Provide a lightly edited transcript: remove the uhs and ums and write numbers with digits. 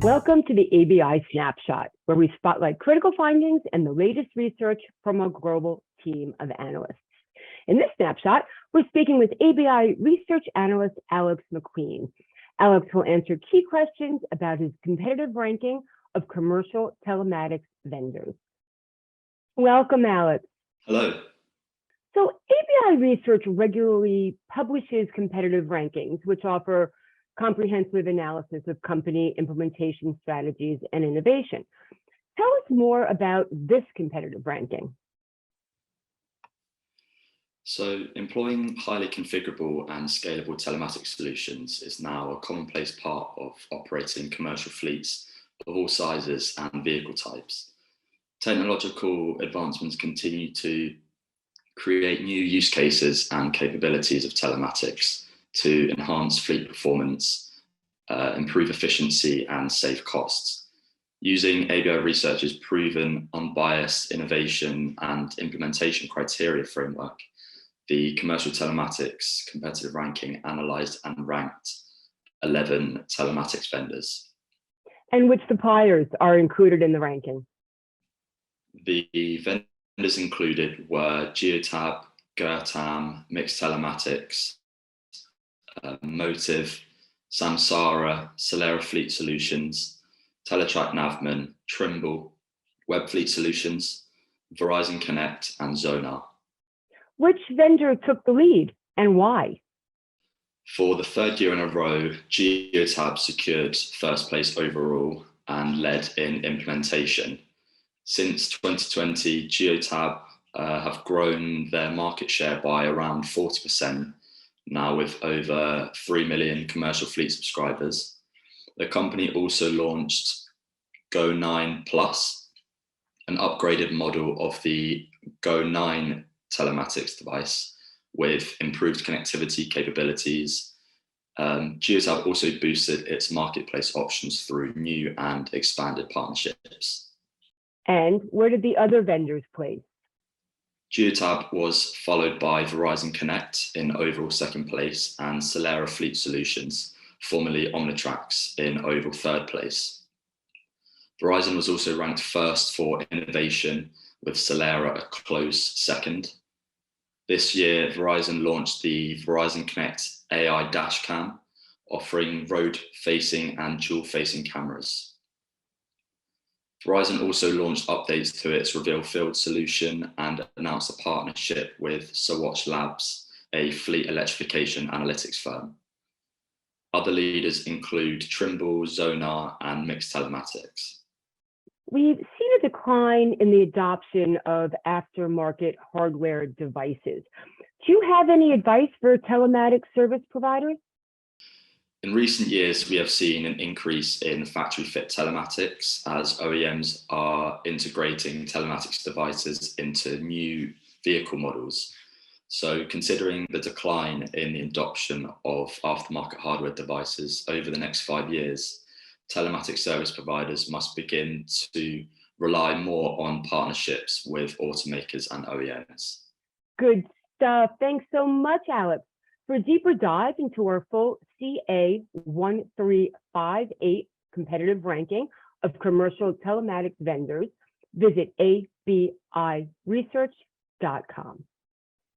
Welcome to the ABI Snapshot, where we spotlight critical findings and the latest research from a global team of analysts. In this snapshot, we're speaking with ABI Research analyst Alex McQueen. Alex will answer key questions about his competitive ranking of commercial telematics vendors. Welcome, Alex. Hello. So ABI Research regularly publishes competitive rankings, which offer comprehensive analysis of company implementation strategies and innovation. Tell us more about this competitive ranking. So employing highly configurable and scalable telematics solutions is now a commonplace part of operating commercial fleets of all sizes and vehicle types. Technological advancements continue to create new use cases and capabilities of telematics to enhance fleet performance, improve efficiency, and save costs. Using ABI Research's proven unbiased innovation and implementation criteria framework, the commercial telematics competitive ranking analyzed and ranked 11 telematics vendors. And which suppliers are included in the ranking? The vendors included were Geotab, Geotab, Mixed Telematics, Motive, Samsara, Solera Fleet Solutions, Teletrack Navman, Trimble, Web Fleet Solutions, Verizon Connect, and Zonar. Which vendor took the lead and why? For the third year in a row, Geotab secured first place overall and led in implementation. Since 2020, Geotab have grown their market share by around 40%, now with over 3 million commercial fleet subscribers. The company also launched Go 9 Plus, an upgraded model of the Go 9 telematics device with improved connectivity capabilities. Geotab also boosted its marketplace options through new and expanded partnerships. And where did the other vendors place? Geotab was followed by Verizon Connect in overall second place and Solera Fleet Solutions, formerly Omnitrax, in overall third place. Verizon was also ranked first for innovation, with Solera a close second. This year, Verizon launched the Verizon Connect AI Dashcam, offering road-facing and dual-facing cameras. Verizon also launched updates to its Reveal Field solution and announced a partnership with SoWatch Labs, a fleet electrification analytics firm. Other leaders include Trimble, Zonar, and Mixed Telematics. We've seen a decline in the adoption of aftermarket hardware devices. Do you have any advice for telematics service providers? In recent years, we have seen an increase in factory-fit telematics as OEMs are integrating telematics devices into new vehicle models. So considering the decline in the adoption of aftermarket hardware devices over the next 5 years, telematics service providers must begin to rely more on partnerships with automakers and OEMs. Good stuff. Thanks so much, Alex. For a deeper dive into our full CA1358 competitive ranking of commercial telematics vendors, visit abiresearch.com.